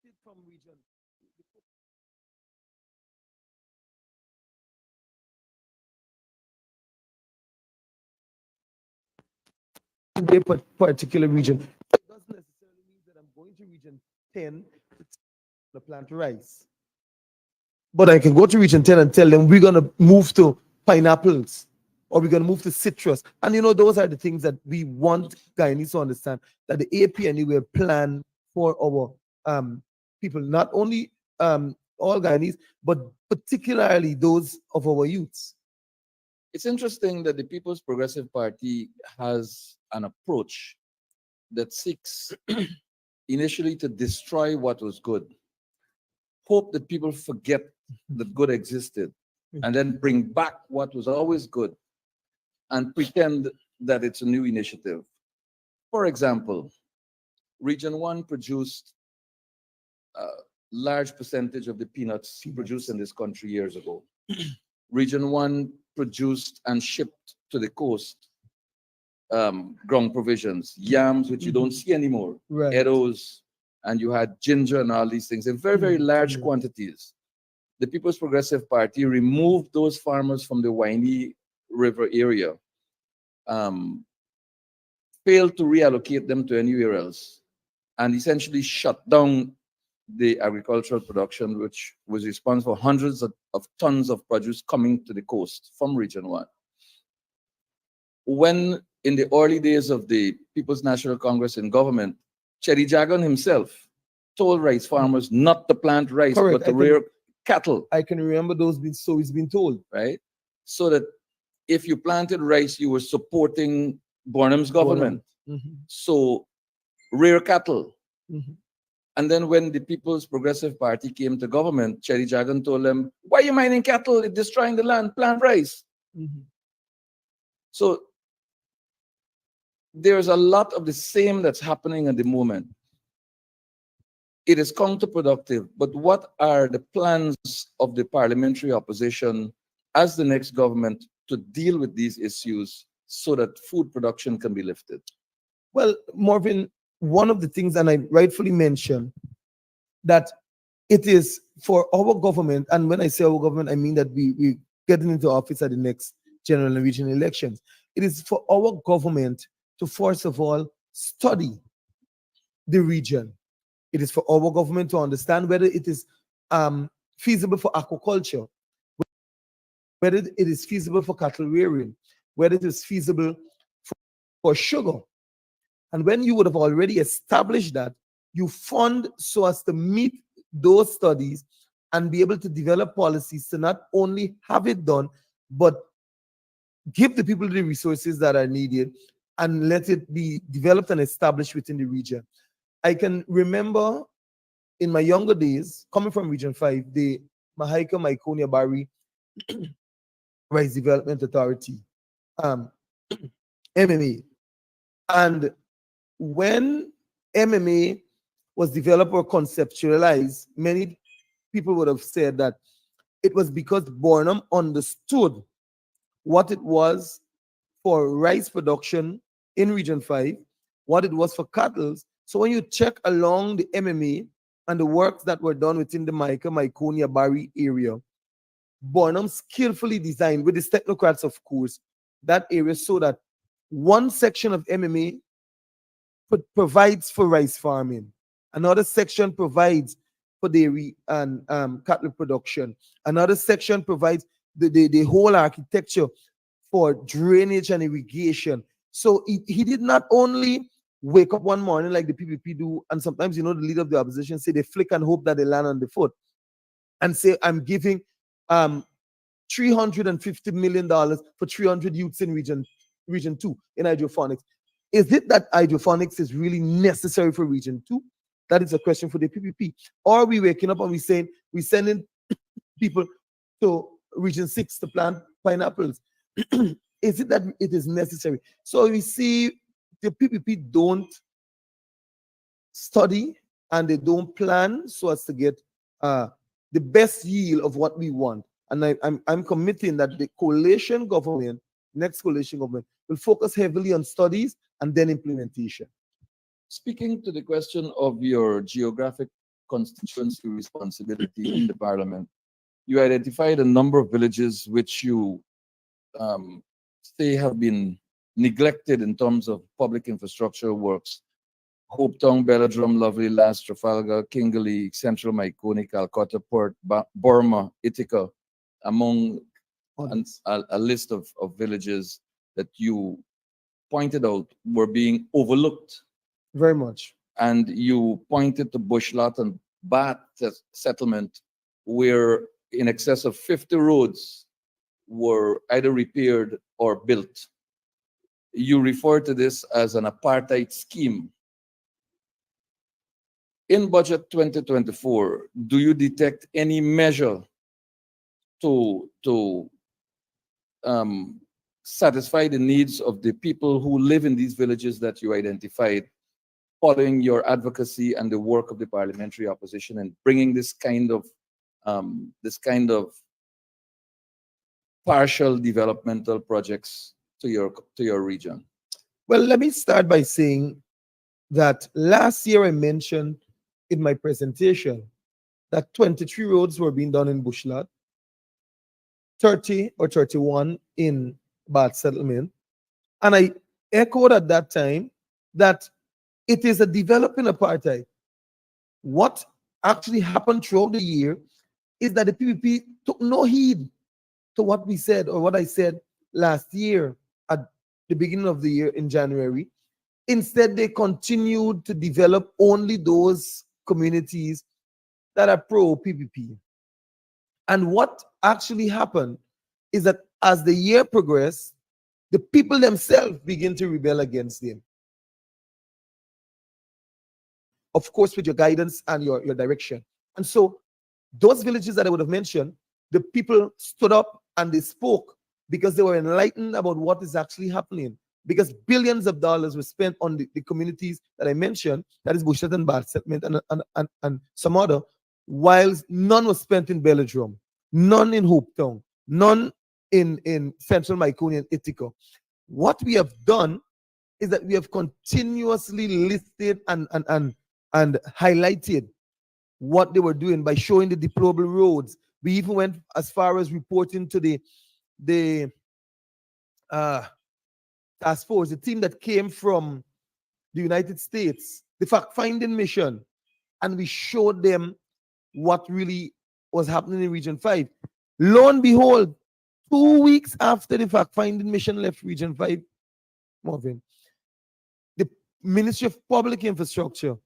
shifted from region. In their particular region. It doesn't necessarily mean that I'm going to region 10 to plant rice. But I can go to region 10 and tell them we're going to move to pineapples or we're going to move to citrus. And those are the things that we want Guyanese to understand that the APNU will plan for our people, not only all Guyanese, but particularly those of our youths. It's interesting that the People's Progressive Party has an approach that seeks initially to destroy what was good, hope that people forget that good existed, and then bring back what was always good and pretend that it's a new initiative. For example, Region 1 produced a large percentage of the peanuts produced in this country years ago. Region 1 produced and shipped to the coast ground provisions, yams, which you don't see anymore, Right. eddos, and you had ginger and all these things in very, very large quantities. The People's Progressive Party removed those farmers from the Winey River area, failed to reallocate them to anywhere else, and essentially shut down the agricultural production, which was responsible for hundreds of tons of produce coming to the coast from Region 1. When, in the early days of the People's National Congress in government, Cherry Jagan himself told rice farmers not to plant rice, Correct. but to rear cattle. I can remember those being so it's been told. Right? So that if you planted rice, you were supporting Burnham's government. So rear cattle. And then when the People's Progressive Party came to government, Cherry Jagan told them, why are you mining cattle? It's destroying the land. Plant rice. So there's a lot of the same that's happening at the moment. It is counterproductive, but what are the plans of the parliamentary opposition as the next government to deal with these issues so that food production can be lifted? Well, Marvin, one of the things, and I rightfully mentioned, that it is for our government, and when I say our government, I mean that we getting into office at the next general and regional elections. It is for our government to, first of all, study the region. It is for our government to understand whether it is feasible for aquaculture, whether it is feasible for cattle rearing, whether it is feasible for sugar. And when you would have already established that, you fund so as to meet those studies and be able to develop policies to not only have it done, but give the people the resources that are needed and let it be developed and established within the region. I can remember in my younger days, coming from Region 5, the Mahaica Myconia Barry Rice Development Authority, MMA. And when MMA was developed or conceptualized, many people would have said that it was because Burnham understood what it was for rice production in Region 5, what it was for cattle. So when you check along the MMA and the works that were done within the Myconia Barry area, Burnham skillfully designed, with his technocrats, of course, that area so that one section of MMA provides for rice farming. Another section provides for dairy and cattle production. Another section provides the whole architecture for drainage and irrigation. So he did not only wake up one morning like the PPP do, and sometimes, the leader of the opposition say they flick and hope that they land on the foot and say, I'm giving $350 million for 300 youths in region 2 in hydroponics. Is it that hydroponics is really necessary for region 2? That is a question for the PPP. Or are we waking up and we saying we sending people to region 6 to plant pineapples? Is it that it is necessary? So we see the PPP don't study and they don't plan so as to get the best yield of what we want. And I'm committing that the coalition government, next coalition government, will focus heavily on studies and then implementation. Speaking to the question of your geographic constituency responsibility in the parliament, you identified a number of villages which you say have been neglected in terms of public infrastructure works. Hopetown, Belladrum, Lovely Lass, Trafalgar, Kingley, Central Maikoni, Calcutta, Port, Burma, Ithaca, among a list of villages that you pointed out were being overlooked. Very much. And you pointed to Bushlot and Bat settlement, where in excess of 50 roads were either repaired or built. You refer to this as an apartheid scheme. In budget 2024, do you detect any measure to satisfy the needs of the people who live in these villages that you identified, following your advocacy and the work of the parliamentary opposition and bringing this kind of partial developmental projects to your region? Well, let me start by saying that last year I mentioned in my presentation that 23 roads were being done in Bushlot, 30 or 31 in Bath Settlement. And I echoed at that time that it is a developing apartheid. What actually happened throughout the year is that the PPP took no heed to what we said or what I said last year at the beginning of the year in January. Instead, they continued to develop only those communities that are pro-PPP. And what actually happened is that as the year progressed, the people themselves begin to rebel against them. Of course, with your guidance and your direction. And so those villages that I would have mentioned, the people stood up and they spoke because they were enlightened about what is actually happening. Because billions of dollars were spent on the communities that I mentioned, that is Bushet and Bath Settlement and some other, whilst none was spent in Belladrum, none in Hopetown, none in Central Maikoni and Ithaca. What we have done is that we have continuously listed and highlighted what they were doing by showing the deplorable roads. We even went as far as reporting to the task force, the team that came from the United States, the fact-finding mission, and we showed them what really was happening in Region 5. Lo and behold, 2 weeks after the fact-finding mission left Region 5, Marvin, the Ministry of Public Infrastructure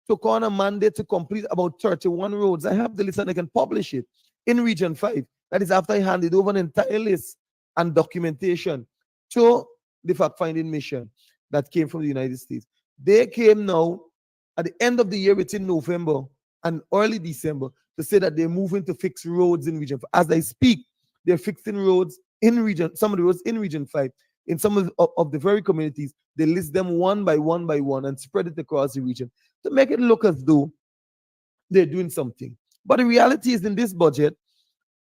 took on a mandate to complete about 31 roads. I have the list and I can publish it in Region 5. That is after I handed over an entire list and documentation to the fact-finding mission that came from the United States. They came now at the end of the year within November and early December to say that they're moving to fix roads in Region 5. As I speak, they're fixing roads in Region, some of the roads in Region 5. In some of the very communities, they list them one by one and spread it across the region to make it look as though they're doing something. But the reality is in this budget,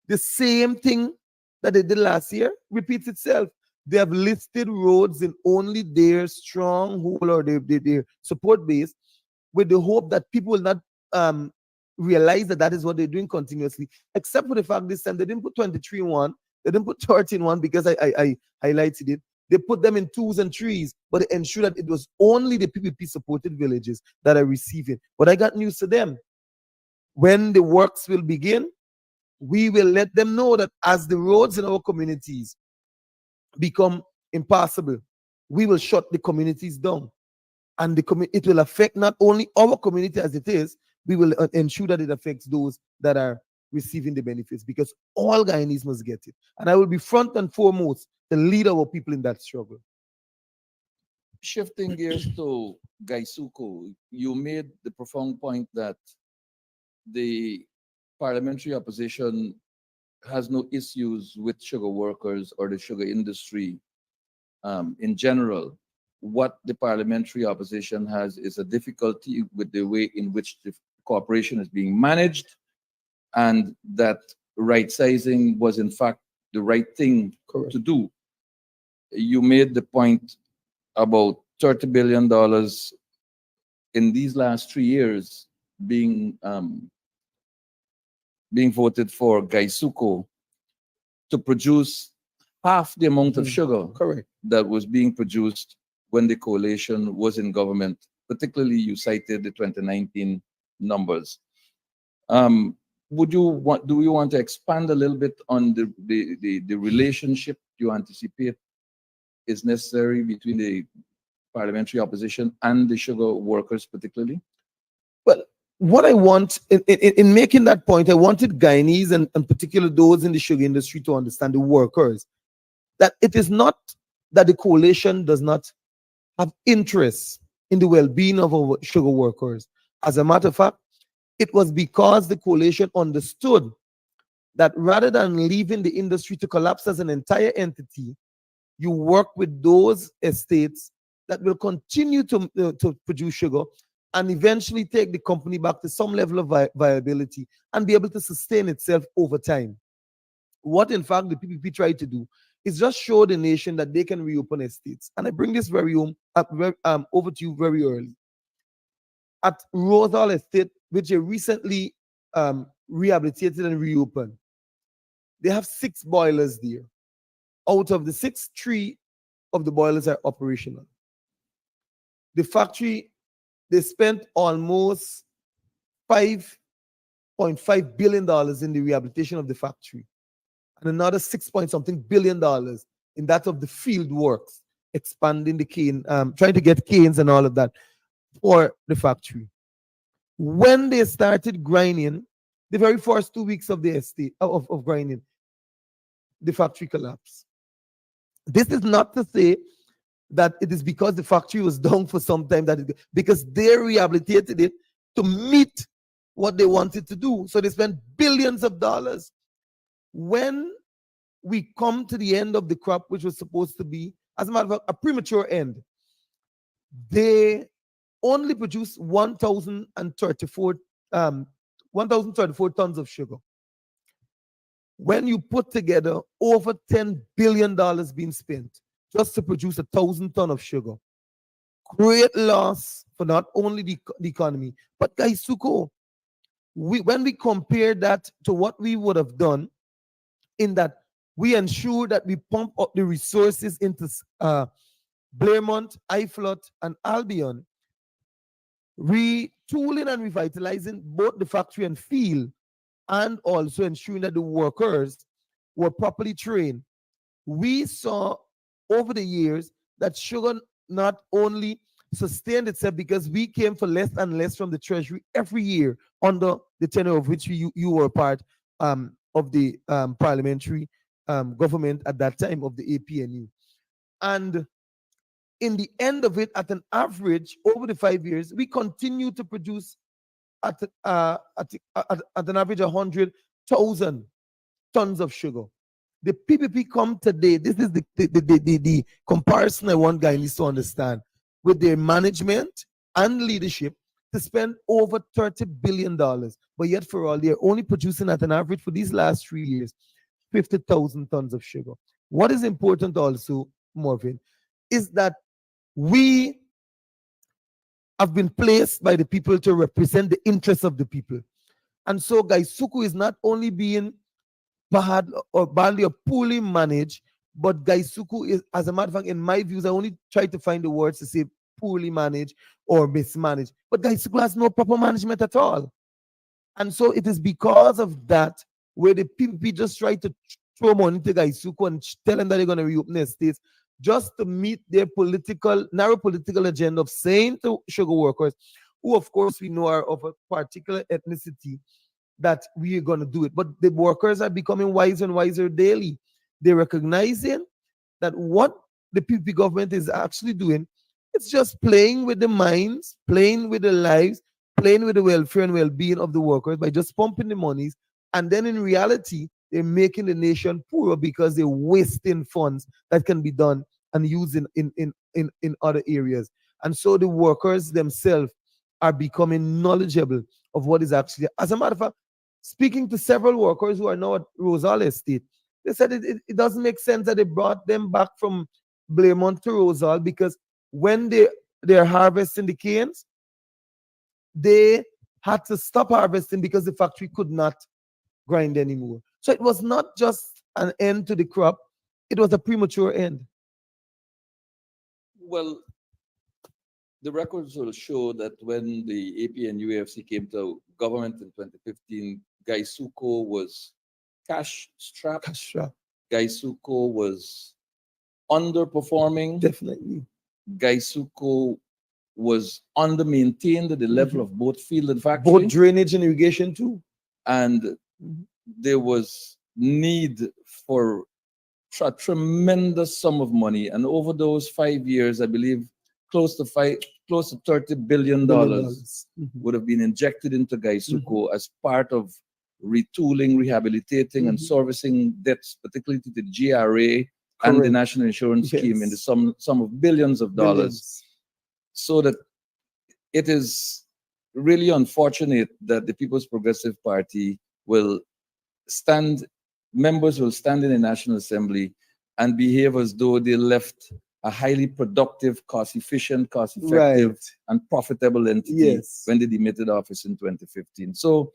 the same thing that they did last year repeats itself. They have listed roads in only their stronghold or their support base with the hope that people will not realize that is what they're doing continuously, except for the fact this time they didn't put 23 in one, they didn't put 30 in one because I highlighted it. They put them in 2s and 3s, but they ensured that it was only the PPP supported villages that are receiving. But I got news to them. When the works will begin, we will let them know that as the roads in our communities become impassable, we will shut the communities down. And it will affect not only our community as it is, we will ensure that it affects those that are receiving the benefits because all Guyanese must get it. And I will be front and foremost the leader of our people in that struggle. Shifting gears to Gaisuko, you made the profound point that the parliamentary opposition has no issues with sugar workers or the sugar industry in general. What the parliamentary opposition has is a difficulty with the way in which the corporation is being managed, and that right sizing was, in fact, the right thing Correct. to do. You made the point about $30 billion in these last 3 years being being voted for Gaisuko to produce half the amount of Mhm. sugar Correct. that was being produced when the coalition was in government. Particularly, you cited the 2019 numbers. Would you want? Do you want to expand a little bit on the relationship you anticipate is necessary between the parliamentary opposition and the sugar workers, particularly? Well, what I want in making that point, I wanted Guyanese and particularly those in the sugar industry to understand, the workers, that it is not that the coalition does not have interest in the well-being of our sugar workers. As a matter of fact, it was because the coalition understood that rather than leaving the industry to collapse as an entire entity, you work with those estates that will continue to produce sugar and eventually take the company back to some level of viability and be able to sustain itself over time. What, in fact, the PPP tried to do is just show the nation that they can reopen estates. And I bring this over to you very early. At Rosal Estate, which they recently rehabilitated and reopened, they have 6 boilers there. Out of the 6, 3 of the boilers are operational. The factory, they spent almost $5.5 billion in the rehabilitation of the factory, and another 6 point something billion dollars in that of the field works, expanding the cane, trying to get canes and all of that for the factory. When they started grinding, the very first 2 weeks of the estate of grinding, the factory collapsed. This is not to say that it is because the factory was down for some time, because they rehabilitated it to meet what they wanted to do. So they spent billions of dollars. When we come to the end of the crop, which was supposed to be, as a matter of fact, a premature end, they only produced 1,034 tons of sugar. When you put together over $10 billion being spent just to produce 1,000 tons of sugar, great loss for not only the economy, but Gaisuko. When we compare that to what we would have done, in that we ensure that we pump up the resources into Blairmont, Iflot, and Albion, retooling and revitalizing both the factory and field, and also ensuring that the workers were properly trained. We saw over the years that sugar not only sustained itself because we came for less and less from the treasury every year under the tenure of which you were part of the parliamentary government at that time of the APNU. And in the end of it, at an average over the 5 years, we continue to produce at an average of 100,000 tons of sugar. The PPP come today. This is the comparison I want Guyanese to understand, with their management and leadership, to spend over $30 billion. But yet, for all, they're only producing at an average for these last 3 years 50,000 tons of sugar. What is important also, Morvin, is that we have been placed by the people to represent the interests of the people. And so Gaisuku is not only being badly or poorly managed, but Gaisuku is, as a matter of fact, in my views, I only try to find the words to say poorly managed or mismanaged. But Gaisuku has no proper management at all. And so it is because of that where the PPP just try to throw money to Gaisuku and tell them that they're going to reopen their states just to meet their narrow political agenda of saying to sugar workers, who of course we know are of a particular ethnicity, that we are going to do it. But the workers are becoming wiser and wiser daily. They're recognizing that what the PP government is actually doing, it's just playing with the minds, playing with the lives, playing with the welfare and well-being of the workers by just pumping the monies. And then in reality, they're making the nation poorer because they're wasting funds that can be done and used in other areas. And so the workers themselves are becoming knowledgeable of what is actually. As a matter of fact, speaking to several workers who are now at Rosal Estate, they said it doesn't make sense that they brought them back from Blairmont to Rosal because when they're harvesting the canes, they had to stop harvesting because the factory could not grind anymore. So it was not just an end to the crop, it was a premature end. Well, the records will show that when the AP and UAFC came to government in 2015, Gaisuko was cash strapped. Kasha, Gaisuko was underperforming. definitely. Gaisuko was under-maintained at the level of both field and Both factory, drainage and irrigation too. and there was need for a tremendous sum of money. And over those 5 years, I believe close to $30 billion would have been injected into Gaisuko as part of retooling, rehabilitating, and servicing debts, particularly to the GRA and the Correct. National Insurance Scheme in the Yes. sum of billions of dollars. Billions. So that it is really unfortunate that the People's Progressive Party will members will stand in the National Assembly and behave as though they left a highly productive, cost-efficient, cost-effective, Right. and profitable entity Yes. when they demitted office in 2015. So,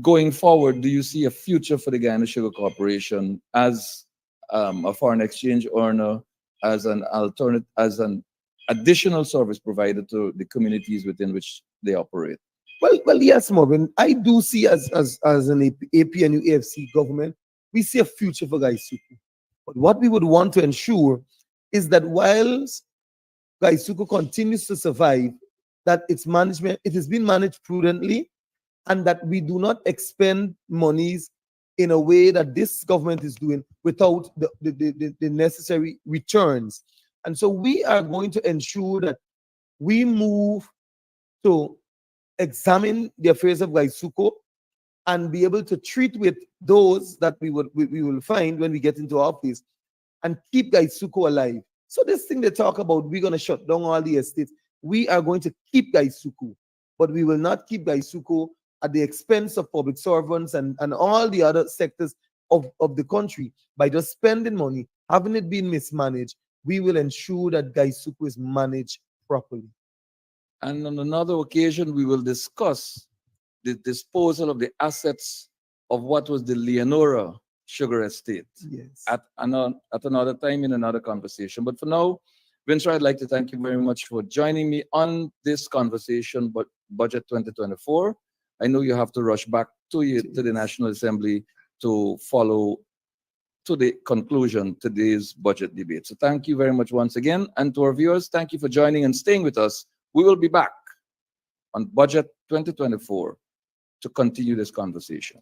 going forward, do you see a future for the Guyana Sugar Corporation as a foreign exchange earner, as an alternate, as an additional service provider to the communities within which they operate? Well, yes, Morgan. I do see as an AP and UAFC government, we see a future for Gaisuku. But what we would want to ensure is that whilst Gaisuku continues to survive, that its management, it is being managed prudently, and that we do not expend monies in a way that this government is doing without the necessary returns. And so we are going to ensure that we move to examine the affairs of Gaisuko and be able to treat with those that we will find when we get into office and keep Gaisuko alive. So this thing they talk about, we're going to shut down all the estates. We are going to keep Gaisuko, but we will not keep Gaisuko at the expense of public servants and all the other sectors of the country. By just spending money, having it been mismanaged, we will ensure that Gaisuko is managed properly. And on another occasion, we will discuss the disposal of the assets of what was the Leonora Sugar Estate Yes. at another time in another conversation. But for now, Vinceroy, I'd like to thank you very much for joining me on this conversation, but Budget 2024. I know you have to rush back to the National Assembly to follow to the conclusion today's budget debate. So thank you very much once again. And to our viewers, thank you for joining and staying with us. We will be back on Budget 2024 to continue this conversation.